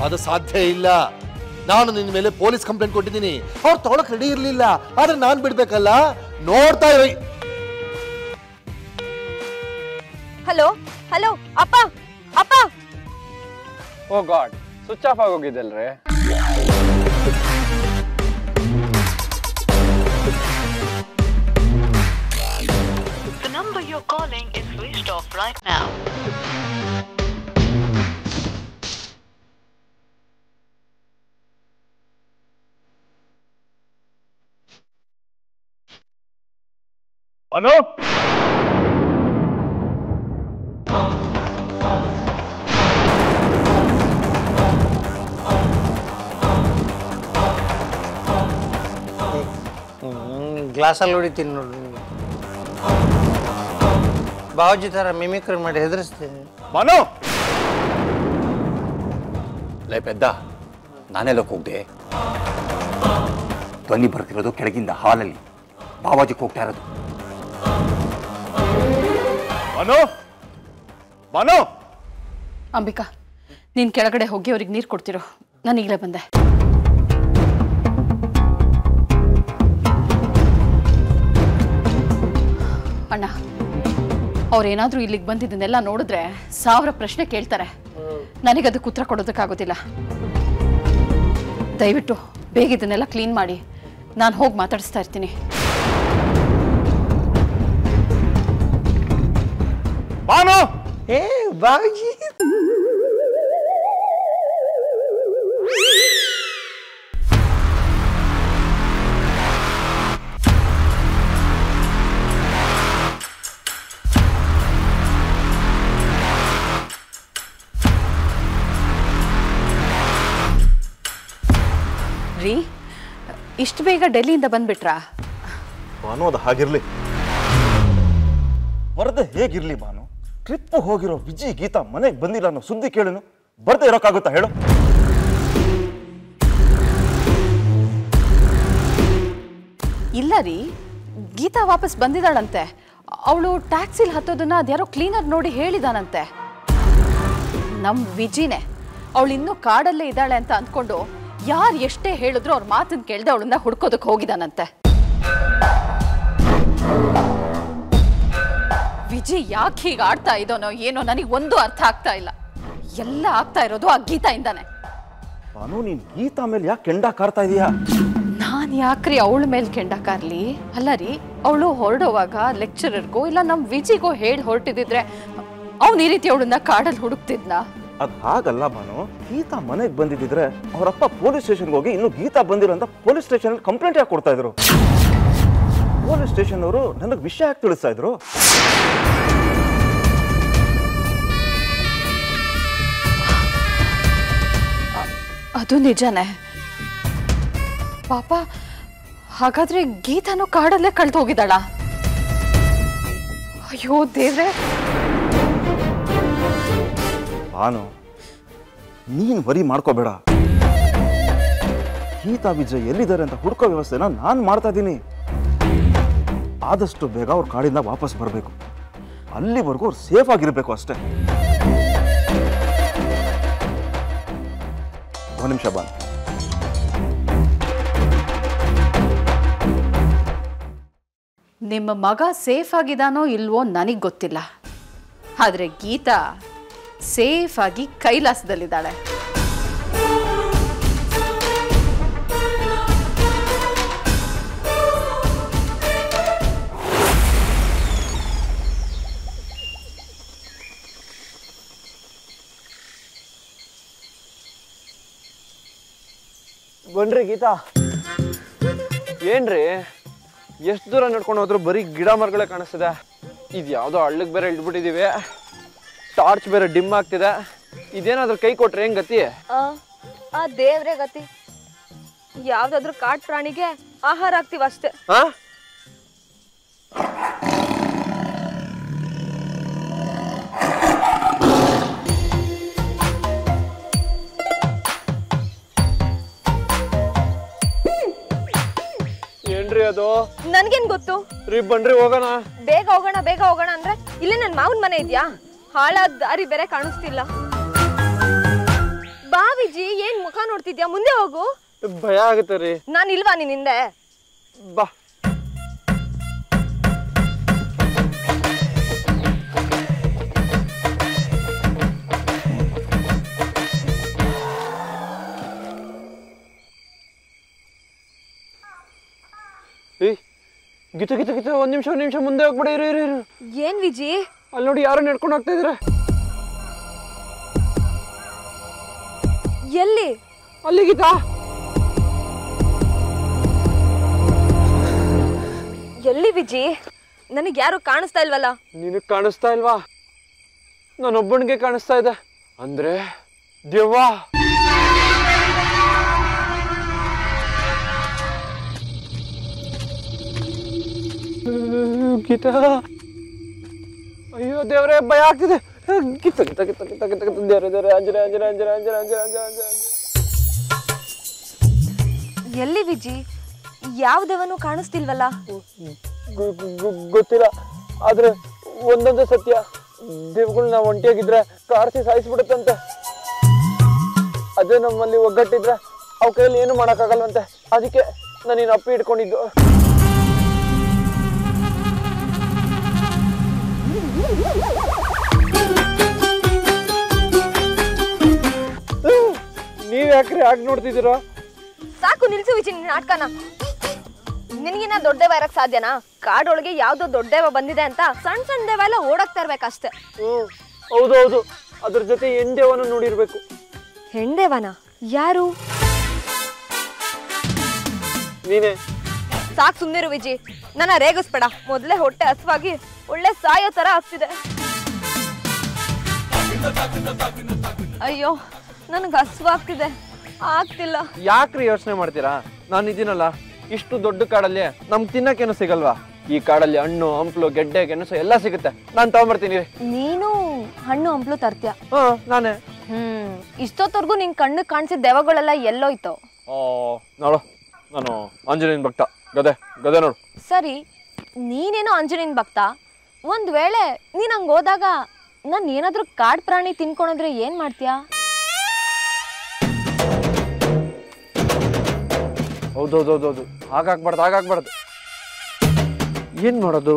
ಅದು ಸಾಧ್ಯ ಇಲ್ಲ. ನಾನು ನಿನ್ನ ಮೇಲೆ ಪೊಲೀಸ್ ಕಂಪ್ಲೇಂಟ್ ಕೊಟ್ಟಿದ್ದೀನಿ. ಅವ್ರು ತಗೊಳಕ್ ರೆಡಿ ಇರ್ಲಿಲ್ಲ, ಆದ್ರೆ ನಾನ್ ಬಿಡ್ಬೇಕಲ್ಲ. ನೋಡ್ತಾ ಇರಿ. ಹಲೋ ಹಲೋ ಅಪ್ಪ ಅಪ್ಪ. ಓ ಗಾಡ್, ಸ್ವಿಚ್ ಆಫ್ ಆಗೋಗಿದ್ದಲ್ರಿ. The number you're calling is switched off right now. Anu, ಗ್ಲಾಸಲ್ಲಿ ಹೊಡಿತೀನಿ ನೋಡ್ರಿ. ಬಾವುಜಿ ಥರ ಮಿಮಿಕ್ರಿ ಮಾಡಿ ಹೆದರಿಸ್ತೀನಿ. ಮನು, ಲೇ ಪೆದ್ದ, ನಾನೆಲ್ಲಕ್ಕೆ ಹೋಗ್ದೆ? ಧ್ವನಿ ಬರ್ತಿರೋದು ಕೆಳಗಿಂದ ಹಾಲಲ್ಲಿ. ಬಾವಾಜಿಗೆ ಹೋಗ್ತಾ ಇರೋದು. ಮನು ಮನು. ಅಂಬಿಕಾ, ನೀನು ಕೆಳಗಡೆ ಹೋಗಿ ಅವ್ರಿಗೆ ನೀರು ಕೊಡ್ತಿರೋ. ನಾನು ಈಗಲೇ ಬಂದೆ. ಅಣ್ಣ, ಅವ್ರೇನಾದ್ರೂ ಇಲ್ಲಿಗೆ ಬಂದಿದ್ದನ್ನೆಲ್ಲ ನೋಡಿದ್ರೆ 1000 ಪ್ರಶ್ನೆ ಕೇಳ್ತಾರೆ. ನನಗದಕ್ಕೆ ಉತ್ತರ ಕೊಡೋದಕ್ಕಾಗೋದಿಲ್ಲ. ದಯವಿಟ್ಟು ಬೇಗ ಇದನ್ನೆಲ್ಲ ಕ್ಲೀನ್ ಮಾಡಿ. ನಾನು ಹೋಗಿ ಮಾತಾಡಿಸ್ತಾ ಇರ್ತೀನಿ. ಬಾನು. ಏ ಬಾವುಜಿ, ರೀ, ಇಷ್ಟು ಬೇಗ ಡೆಲ್ಲಿಯಿಂದ ಬಂದ್ಬಿಟ್ರಾ? ಬಾನು, ಅದು ಹಾಗಿರ್ಲಿ. ಬರ್ದೆ ಹೇಗಿರ್ಲಿ ಬಾನು? ಟ್ರಿಪ್ ಹೋಗಿರೋ ವಿಜಿ ಗೀತಾ ಮನೆಗೆ ಬಂದಿಲ್ಲ ಅನ್ನೋ ಸುದ್ದಿ ಕೇಳೇನು? ಬರ್ದೆ ಇರೋಕ್ಕಾಗುತ್ತಾ ಹೇಳು? ಇಲ್ಲ ರೀ, ಗೀತಾ ವಾಪಸ್ ಬಂದಿದ್ದಾಳಂತೆ. ಅವಳು ಟ್ಯಾಕ್ಸಿಲಿ ಹತ್ತೋದನ್ನ ಅದ್ಯಾರೋ ಕ್ಲೀನರ್ ನೋಡಿ ಹೇಳಿದಾನಂತೆ. ನಮ್ಮ ವಿಜಿನೇ ಅವಳು ಇನ್ನೂ ಕಾಡಲ್ಲೇ ಇದ್ದಾಳೆ ಅಂತ ಅಂದ್ಕೊಂಡು ಯಾರು ಎಷ್ಟೇ ಹೇಳಿದ್ರು ಅವ್ರ ಮಾತನ್ನು ಕೇಳ್ದೆ ಅವಳನ್ನ ಹುಡ್ಕೋದಕ್ಕೆ ಹೋಗಿದಾನಂತೆ. ವಿಜಿ ಯಾಕೆ ಹೀಗೆ ಆಡ್ತಾ ಇದ್ದಾನೋ ಏನೋ ನನಗೆ ಒಂದು ಅರ್ಥ ಆಗ್ತಾ ಇಲ್ಲ. ಎಲ್ಲ ಆಗ್ತಾ ಇರೋದು ಆ ಗೀತಾಯಿಂದಾನೆ. ಬಾನು, ನೀನ್ ಗೀತಾ ಮೇಲೆ ಯಾಕೆ ಕೆಂಡ ಕಾರ್ತಾ ಇದೀಯಾ? ನಾನು ಯಾಕ್ರಿ ಅವಳ ಮೇಲೆ ಕೆಂಡ ಕಾರ್ಲಿ? ಅಲ್ಲ ರೀ, ಅವಳು ಹೊರಡುವಾಗ ಲೆಕ್ಚರರ್ಗೋ ಇಲ್ಲ ನಮ್ಮ ವಿಜಿಗೋ ಹೇಳಿ ಹೊರಟಿದ್ರೆ ಅವ್ನು ಈ ರೀತಿ ಅವಳನ್ನ ಕಾಡಲ್ಲಿ ಹುಡುಕ್ತಿದ್ನ? ಅದ್ ಹಾಗಲ್ಲ ಬಾನು. ಗೀತಾ ಮನೆಗೆ ಬಂದಿದ್ರೆ ಅವರಪ್ಪ ಪೊಲೀಸ್ ಸ್ಟೇಷನ್ಗೆ ಹೋಗಿ ಇನ್ನು ಗೀತಾ ಬಂದಿರೋ ಅಂತ ಪೊಲೀಸ್ ಸ್ಟೇಷನ್ ಕಂಪ್ಲೇಂಟ್ ಯಾಕೆ ಕೊಡ್ತಾ ಇದ್ರು? ಪೊಲೀಸ್ ಸ್ಟೇಷನ್ ಅವರು ನನಗೆ ವಿಷಯ ಯಾಕೆ ತಿಳಿಸ್ತಾ ಇದ್ರು? ಅದು ನಿಜನೇ ಪಾಪ. ಹಾಗಾದ್ರೆ ಗೀತಾನು ಕಾಡಲ್ಲೇ ಕಳ್ದು ಹೋಗಿದ್ದಾಳ? ಅಯ್ಯೋ ದೇವ್ರೆ. ಬಾನು, ನೀನ್ ವರಿ ಮಾಡ್ಕೋಬೇಡ. ಗೀತಾ ವಿಜಯ್ ಎಲ್ಲಿದ್ದಾರೆ ಅಂತ ಹುಡ್ಕೋ ವ್ಯವಸ್ಥೆನ ನಾನು ಮಾಡ್ತಾ ಇದ್ದೀನಿ. ಆದಷ್ಟು ಬೇಗ ಅವ್ರ ಕಾಡಿಂದ ವಾಪಸ್ ಬರಬೇಕು. ಅಲ್ಲಿವರೆಗೂ ಅವ್ರು ಸೇಫ್ ಆಗಿರ್ಬೇಕು ಅಷ್ಟೇ. ಒಂದು ನಿಮಿಷ ಬಾನು. ನಿಮ್ಮ ಮಗ ಸೇಫ್ ಆಗಿದಾನೋ ಇಲ್ವೋ ನನಗೆ ಗೊತ್ತಿಲ್ಲ, ಆದ್ರೆ ಗೀತಾ ಸೇಫ್ ಆಗಿ ಕೈಲಾಸದಲ್ಲಿದ್ದಾಳೆ. ಬನ್ರಿ ಗೀತಾ. ಏನ್ರಿ, ಎಷ್ಟು ದೂರ ನಡ್ಕೊಂಡು ಹೋದ್ರು ಬರೀ ಗಿಡ ಮರಗಳೇ ಕಾಣಿಸ್ತಿದೆ. ಇದು ಯಾವುದೋ ಹಳ್ಳಕ್ಕೆ ಬೇರೆ ಇಟ್ಬಿಟ್ಟಿದೀವಿ. ಟಾರ್ಚ್ ಬೇರೆ ಡಿಮ್ ಆಗ್ತಿದೆ. ಇದೇನಾದ್ರೂ ಕೈ ಕೊಟ್ರೆ ಹೆಂಗ್ ಗತಿ? ಆ ದೇವ್ರೆ ಗತಿ. ಯಾವ್ದಾದ್ರು ಕಾಡ್ ಪ್ರಾಣಿಗೆ ಆಹಾರ ಆಗ್ತೀವಿ ಅಷ್ಟೇ. ಏನ್ರಿ ಅದು? ನನ್ಗೇನ್ ಗೊತ್ತು? ರೀ ಬನ್ರಿ ಹೋಗೋಣ. ಬೇಗ ಹೋಗೋಣ ಅಂದ್ರೆ ಇಲ್ಲಿ ನನ್ ಮಾವನ್ ಮನೆ ಇದ್ಯಾ? ಹಾಳಾದ ದಾರಿ ಬೇರೆ ಕಾಣಿಸ್ತಿಲ್ಲ. ಬಾ ವಿಜಿ, ಏನ್ ಮುಖ ನೋಡ್ತಿದ್ಯಾ? ಮುಂದೆ ಹೋಗು. ಭಯ ಆಗುತ್ತೆ ರೀ. ನಾನ್ ಇಲ್ವಾ ನಿನ್ ಹಿಂದೆ? ಬಾ. ಗೀತ ಒಂದ್ ನಿಮಿಷ ಮುಂದೆ ಹೋಗ್ಬಿಡಿ. ಇರು. ಏನ್ ವಿಜಿ? ಅಲ್ಲಿ ನೋಡಿ ಯಾರು ನಡ್ಕೊಂಡು ಹೋಗ್ತಾ ಇದ್ರ. ಎಲ್ಲಿ? ಅಲ್ಲಿ ಗೀತಾ. ಎಲ್ಲಿ ವಿಜಿ? ನನಗ್ ಯಾರು ಕಾಣಿಸ್ತಾ ಇಲ್ವಲ್ಲ? ನಿನಗ್ ಕಾಣಿಸ್ತಾ ಇಲ್ವಾ? ನಾನೊಬ್ಬನಿಗೆ ಕಾಣಿಸ್ತಾ ಇದೆ. ಅಂದ್ರೆ ದೆವ್ವ. ಗೀತಾ, ಅಯ್ಯೋ ದೇವ್ರೆ, ಭಯ ಆಗ್ತಿದೆ. ಗೀತ ದೇವ್ರೆ, ಅಂಜನ. ಎಲ್ಲಿ ವಿಜಿ? ಯಾವ ದೇವನು ಕಾಣಿಸ್ತಿಲ್ವಲ್ಲ? ಗೊತ್ತಿಲ್ಲ, ಆದ್ರೆ ಒಂದೊಂದೇ ಸತ್ಯ, ದೇವ್ಗಳನ್ನ ಒಂಟಿಯಾಗಿದ್ರೆ ಕಾರ್ಸಿ ಸಾಯಿಸ್ಬಿಡುತ್ತಂತೆ. ಅದೇ ನಮ್ಮಲ್ಲಿ ಒಗ್ಗಟ್ಟಿದ್ರೆ ಅವ್ ಕೈಯಲ್ಲಿ ಏನು ಮಾಡಕ್ಕಾಗಲ್ವಂತೆ. ಅದಕ್ಕೆ ನಾನು ನೀನು ಅಪ್ಪಿ ಇಟ್ಕೊಂಡಿದ್ದು. ನೀವ್ ಯಾಕ್ರಿ ಆಗ ನೋಡ್ತಿದ್ದೀರಾ? ಸಾಕು, ನಿಲ್ಸು ವಿಜಿ ನಿನ್ನ ನಾಟಕನ. ನಿನಗಿನ್ನ ದೊಡ್ಡ ದೇವ ಇರಕ್ ಸಾಧ್ಯನಾ? ಕಾಡೊಳಗೆ ಯಾವ್ದೋ ದೊಡ್ಡ ದೇವ ಬಂದಿದೆ ಅಂತ ಸಣ್ಣ ದೇವ ಎಲ್ಲ ಓಡಾಕ್ತಾ ಇರ್ಬೇಕಷ್ಟೇ. ಹೌದು, ಅದ್ರ ಜೊತೆ ಹೆಣ್ದೇವನ ನೋಡಿರ್ಬೇಕು. ಹೆಣ್ದೇವನ? ಯಾರು? ನೀನೇ. ಸಾಕ್, ಸುಮ್ನಿರು ವಿಜಿ, ನನ್ನ ರೇಗಿಸ್ಬೇಡ. ಮೊದ್ಲೇ ಹೊಟ್ಟೆ ಹಸುವಾಗಿ ಒಳ್ಳೆ ಸಾಯೋ ತರ ಆಗ್ತಿದೆ. ಅಯ್ಯೋ, ನನಗೆ ಹಸುವಾಗ್ತಿದೆ, ಆಗ್ತಿಲ್ಲ. ಯಾಕ್ರಿ ಯೋಚನೆ ಮಾಡ್ತೀರಾ? ನಾನು ಇದೀನಲ್ಲ, ಇಷ್ಟು ದೊಡ್ಡ ಕಾಡಲ್ಲಿ ನಮ್ಗೆ ತಿನ್ನಕ್ಕೇನು ಸಿಗಲ್ವಾ? ಈ ಕಾಡಲ್ಲಿ ಹಣ್ಣು ಹಂಪ್ಲು ಗೆಡ್ಡೆ ಗೆಣಸು ಎಲ್ಲ ಸಿಗುತ್ತೆ. ನಾನು ತಗೊಂಬರ್ತೀನಿ. ನೀನು ಹಣ್ಣು ಹಂಪ್ಲು ತರ್ತೀಯ? ನಾನೇ. ಇಷ್ಟೊತ್ತವರೆಗೂ ನಿನ್ ಕಣ್ಣು ಕಾಣಿಸಿದ ದೇವಗಳೆಲ್ಲ ಎಲ್ಲೋಯ್ತು? ನೋಡು, ನಾನು ಆಂಜನೇಯನ ಭಕ್ತ. ಗದೆ ನೋಡು. ಸರಿ, ನೀನೇನೋ ಆಂಜನೇಯನ ಭಕ್ತ. ಒಂದ್ ವೇಳೆ ನೀನ್ ಹಂಗ ಹೋದಾಗ ನಾನು ಏನಾದ್ರೂ ಕಾಡ್ ಪ್ರಾಣಿ ತಿನ್ಕೊಂಡ್ರೆ ಏನ್ ಮಾಡ್ತೀಯಾ? ಹೌದೌದೌದೌದು, ಹಾಗಾಗ್ಬಾರ್ದು. ಏನ್ ಮಾಡೋದು?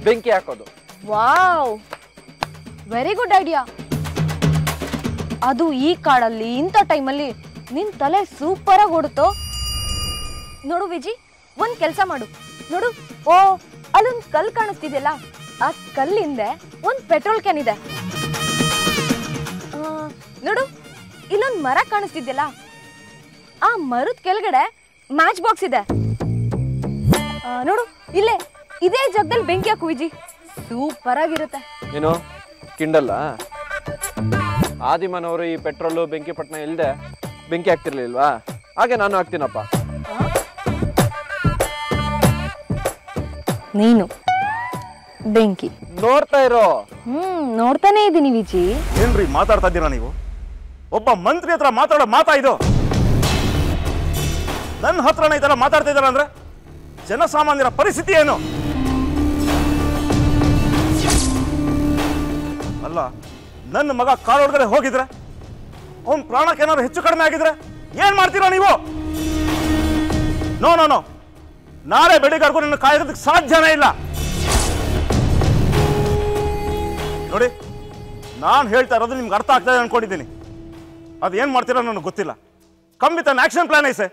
ಬೆಂಕಿ ಹಾಕೋದು. Wow, very good idea. ಅದು ಈ ಕಾಡಲ್ಲಿ ಇಂಥ ಟೈಮಲ್ಲಿ ನಿನ್ ತಲೆ ಸೂಪರ್ ಆಗಿ ಓಡುತ್ತೋ. ನೋಡು ವಿಜಿ, ಒಂದ್ ಕೆಲ್ಸ ಮಾಡು. ನೋಡು, ಓ ಅಲ್ಲೊಂದ್ ಕಲ್ ಕಾಣಿಸ್ತಿದೆಯಲ್ಲ, ಆ ಕಲ್ಲಿಂದೆ ಒಂದ್ ಪೆಟ್ರೋಲ್ ಕ್ಯಾನ್ ಇದೆ. ನೋಡು, ಇಲ್ಲೊಂದ್ ಮರ ಕಾಣಿಸ್ತಿದ್ಯಲ್ಲ, ಆ ಮರದ ಕೆಳಗಡೆ ಮ್ಯಾಚ್ ಬಾಕ್ಸ್ ಇದೆ. ನೋಡು, ಇಲ್ಲೇ ಇದೇ ಜಾಗದಲ್ಲಿ ಬೆಂಕಿ ಹಾಕು ವಿಜಿ, ಸೂಪರ್ ಆಗಿರುತ್ತೆ. ಏನು ಕಿಂಡಲ್ಲ? ಆದಿಮನವರು ಈ ಪೆಟ್ರೋಲು ಬೆಂಕಿ ಪಟ್ಟಣ ಇಲ್ಲದೆ ಬೆಂಕಿ ಹಾಕ್ತಿರ್ಲಿಲ್ವಾ? ಹಾಗೆ ನಾನು ಹಾಕ್ತೀನಪ್ಪ. ನೀನು ಬೆಂಕಿ ನೋಡ್ತಾ ಇರೋ. ನೋಡ್ತಾನೆ ಇದ್ದೀನಿ ವಿಜಿ. ಏನ್ರಿ ಮಾತಾಡ್ತಾ ಇದ್ದೀರಾ ನೀವು? ಒಬ್ಬ ಮಂತ್ರಿ ಹತ್ರ ಮಾತಾಡೋ ಮಾತಾ ಇದು? ನನ್ನ ಹತ್ರನ ಈ ತರ ಮಾತಾಡ್ತಾ ಇದ್ದಾರ ಅಂದ್ರೆ ಜನಸಾಮಾನ್ಯರ ಪರಿಸ್ಥಿತಿ ಏನು? ಅಲ್ಲ, ನನ್ನ ಮಗ ಕಾಡೊಳಗಡೆ ಹೋಗಿದ್ರೆ, ಅವನ್ ಪ್ರಾಣಕ್ಕೆ ಏನಾದ್ರು ಹೆಚ್ಚು ಕಡಿಮೆ ಆಗಿದ್ರೆ ಏನ್ ಮಾಡ್ತೀರಾ ನೀವು? ನೋ, ನಾಳೆ ಬೆಳಿಗ್ಗೆವರೆಗೂ ನನ್ನ ಕಾಯೋದಕ್ಕೆ ಸಾಧ್ಯನೇ ಇಲ್ಲ. ನೋಡಿ, ನಾನು ಹೇಳ್ತಾ ಇರೋದು ನಿಮ್ಗೆ ಅರ್ಥ ಆಗ್ತಾ ಇದೆ ಅನ್ಕೊಂಡಿದ್ದೀನಿ. ಅದು ಏನ್ ಮಾಡ್ತೀರಾ ನನಗೆ ಗೊತ್ತಿಲ್ಲ. Come with an action plan ಐಸೆ.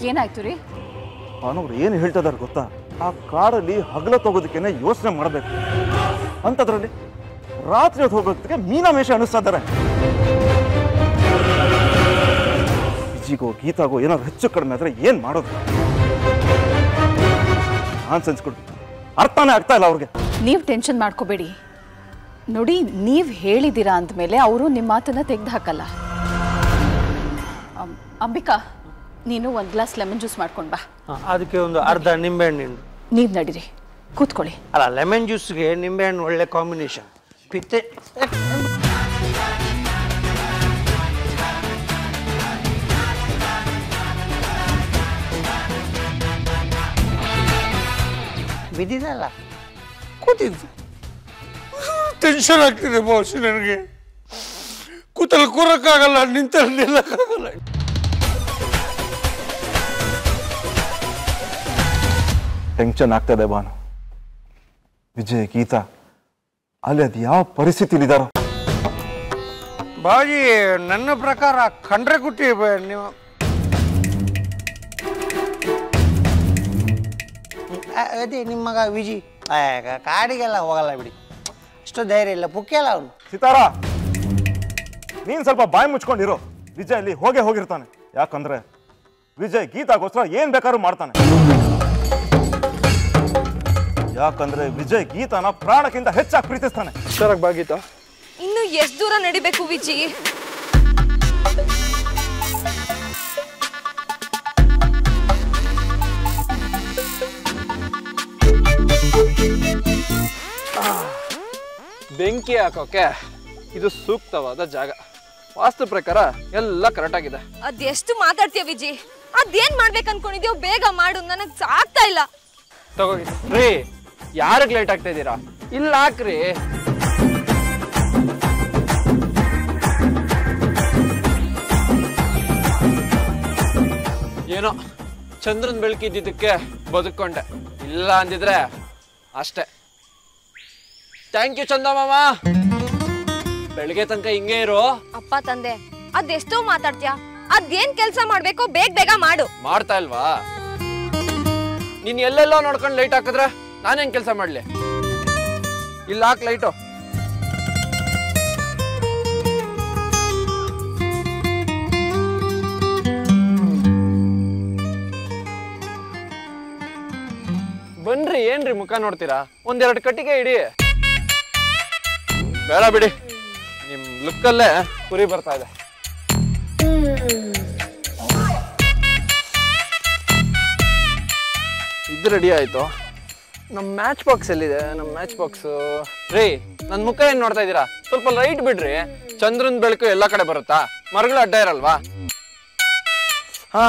ಏನಾಯ್ತು ರೀ? ಅವನವ್ರು ಏನು ಹೇಳ್ತಾ ಇದಾರೆ ಗೊತ್ತಾ? ಆ ಕಾಡಲ್ಲಿ ಹಗಲ ಹೋಗೋದಕ್ಕೇನೆ ಯೋಚನೆ ಮಾಡಬೇಕು, ಅಂತದ್ರಲ್ಲಿ ರಾತ್ರಿ ಹೊತ್ತು ಹೋಗೋದಕ್ಕೆ ಮೀನಾಮೇಷ ಅನಿಸ್ತಾ ಇದ್ದಾರೆ. ವಿಜಿಗೋ ಗೀತಾಗೋ ಏನಾದ್ರು ಹೆಚ್ಚು ಕಡಿಮೆ ಆದ್ರೆ ಏನ್ ಮಾಡೋದು? ನಾನ್ಸೆನ್ಸ್ ಕೊಡು, ಅರ್ಥನೇ ಆಗ್ತಾ ಇಲ್ಲ ಅವ್ರಿಗೆ. ನೀವು ಟೆನ್ಷನ್ ಮಾಡ್ಕೋಬೇಡಿ. ನೋಡಿ, ನೀವು ಹೇಳಿದ್ದೀರಾ ಅಂದಮೇಲೆ ಅವರು ನಿಮ್ಮ ಮಾತನ್ನ ತೆಗೆದು ಹಾಕಲ್ಲ. ಅಂಬಿಕಾ, ನೀನು ಒಂದು ಗ್ಲಾಸ್ ಲೆಮನ್ ಜ್ಯೂಸ್ ಮಾಡ್ಕೊಂಡು ಬಾ. ಅದಕ್ಕೆ ಒಂದು ಅರ್ಧ ನಿಂಬೆಹಣ್ಣು. ನೀವು ನಡೀರಿ, ಕೂತ್ಕೊಳ್ಳಿ. ಅಲ್ಲ, ಲೆಮನ್ ಜ್ಯೂಸ್ಗೆ ನಿಂಬೆಹಣ್ಣು ಒಳ್ಳೆ ಕಾಂಬಿನೇಷನ್. ಪಿತ್ತೆ ಬಿದ್ದಿದ್ದಲ್ಲ ಕೂತಿದ್ದು ಟೆನ್ಷನ್ ಆಗ್ತಿದೆ ಬಾಸ್ ನನಗೆ. ಕೂತಲ್ಲಿ ಕೂರಕ್ಕಾಗಲ್ಲ, ನಿಂತಲ್ಲಿ ನಿಲ್ಲಕ್ಕಾಗಲ್ಲ. ಟೆನ್ಷನ್ ಆಗ್ತದೆ ಭಾನು. ವಿಜಯ್ ಗೀತಾ ಅಲ್ಲಿ ಅದು ಯಾವ ಪರಿಸ್ಥಿತಿಲಿದ್ದಾರೋ. ಬಾಜಿ ನನ್ನ ಪ್ರಕಾರ ಕಂಡ್ರೆ ಕುಟ್ಟಿ ನೀವು ಅದೇ ನಿಮ್ಮ ಮಗ ವಿಜಿ ಕಾಡಿಗೆಲ್ಲ ಹೋಗಲ್ಲ ಬಿಡಿ, ಅಷ್ಟು ಧೈರ್ಯ ಇಲ್ಲ, ಪುಕ್ಕೆಲ್ಲ ಅವನು. ಸಿತಾರ, ನೀನ್ ಸ್ವಲ್ಪ ಬಾಯಿ ಮುಚ್ಕೊಂಡಿರೋ. ವಿಜಯ್ ಅಲ್ಲಿ ಹೋಗಿರ್ತಾನೆ. ಯಾಕಂದ್ರೆ ವಿಜಯ್ ಗೀತಾಗೋಸ್ಕರ ಏನ್ ಬೇಕಾದ್ರೂ ಮಾಡ್ತಾನೆ. ಯಾಕಂದ್ರೆ ವಿಜಯ್ ಗೀತಾನ ಪ್ರಾಣಕ್ಕಿಂತ ಹೆಚ್ಚಾಗಿ ಪ್ರೀತಿಸ್ತಾನೆ. ಹುಷಾರಾಗಿ ಬಾ ಗೀತಾ. ಇನ್ನು ಎಷ್ಟು ದೂರ ನಡಿಬೇಕು ವಿಜಿ? ಬೆಂಕಿ ಹಾಕೋಕೆ ಇದು ಸೂಕ್ತವಾದ ಜಾಗ. ವಾಸ್ತು ಪ್ರಕಾರ ಎಲ್ಲ ಕರೆಕ್ಟ್ ಆಗಿದೆ. ಅದೆಷ್ಟು ಮಾತಾಡ್ತೀಯ ವಿಜಿ? ಅದೇನ್ ಮಾಡ್ಬೇಕು ಅನ್ಕೊಂಡಿದ್ಯೋ ಬೇಗ ಮಾಡು, ನನಗ್ ಆಗ್ತಾ ಇಲ್ಲ. ತಗೋಗಿ ರೀ. ಯಾರಿಗೆ ಲೇಟ್ ಆಗ್ತಾ ಇದ್ದೀರಾ? ಇಲ್ಲ ಹಾಕ್ರಿ. ಏನೋ ಚಂದ್ರನ್ ಬೆಳಕಿದ್ದಕ್ಕೆ ಬದುಕೊಂಡೆ, ಇಲ್ಲ ಅಂದಿದ್ರೆ ಅಷ್ಟೇ. ಥ್ಯಾಂಕ್ ಯು ಚಂದ ಮಾಮ. ಬೆಳಗ್ಗೆ ತನಕ ಹಿಂಗೆ ಇರು. ಅಪ್ಪ ತಂದೆ ಅದೆಷ್ಟೋ ಮಾತಾಡ್ತೀಯ, ಅದೇನ್ ಕೆಲ್ಸ ಮಾಡ್ಬೇಕೋ ಬೇಗ ಮಾಡು. ಮಾಡ್ತಾ ಇಲ್ವಾ? ನೀನ್ ಎಲ್ಲೆಲ್ಲೋ ನೋಡ್ಕೊಂಡು ಲೈಟ್ ಹಾಕಿದ್ರೆ ನಾನೇನ್ ಕೆಲಸ ಮಾಡ್ಲಿ? ಇಲ್ಲ ಹಾಕ್ ಲೈಟು. ಬನ್ರಿ, ಏನ್ರಿ ಮುಖ ನೋಡ್ತೀರಾ? ಒಂದೆರಡು ಕಟ್ಟಿಗೆ ಇಡಿ. ಬೇಡ ಬಿಡಿ, ನಿಮ್ ಲುಕ್ಕಲ್ಲೇ ಕುರಿ ಬರ್ತಾ ಇದೆ. ಇದು ರೆಡಿ ಆಯ್ತು. ನಮ್ಮ ಮ್ಯಾಚ್ ಬಾಕ್ಸ್ ಎಲ್ಲಿದೆ? ನಮ್ಮ ಮ್ಯಾಚ್ ಬಾಕ್ಸ್ ರೀ. ನನ್ನ ಮುಖ ಏನ್ ನೋಡ್ತಾ ಇದ್ದೀರಾ? ಸ್ವಲ್ಪ ಲೈಟ್ ಬಿಡ್ರಿ. ಚಂದ್ರನ್ ಬೆಳಕು ಎಲ್ಲ ಕಡೆ ಬರುತ್ತಾ? ಮರಗಳು ಅಡ್ಡ ಇರಲ್ವಾ? ಹಾ,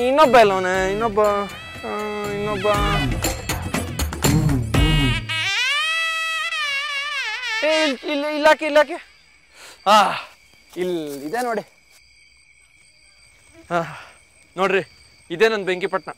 ಇನ್ನೊಬ್ಬ ಎಲ್ಲವನೇ? ಇನ್ನೊಬ್ಬ ಇಲ್ಲಾಕೆ ಹಾ, ಇದೆ ನೋಡಿ. ನೋಡ್ರಿ, ಇದೇ ನನ್ನ ಬೆಂಕಿಪಟ್ಟಣ.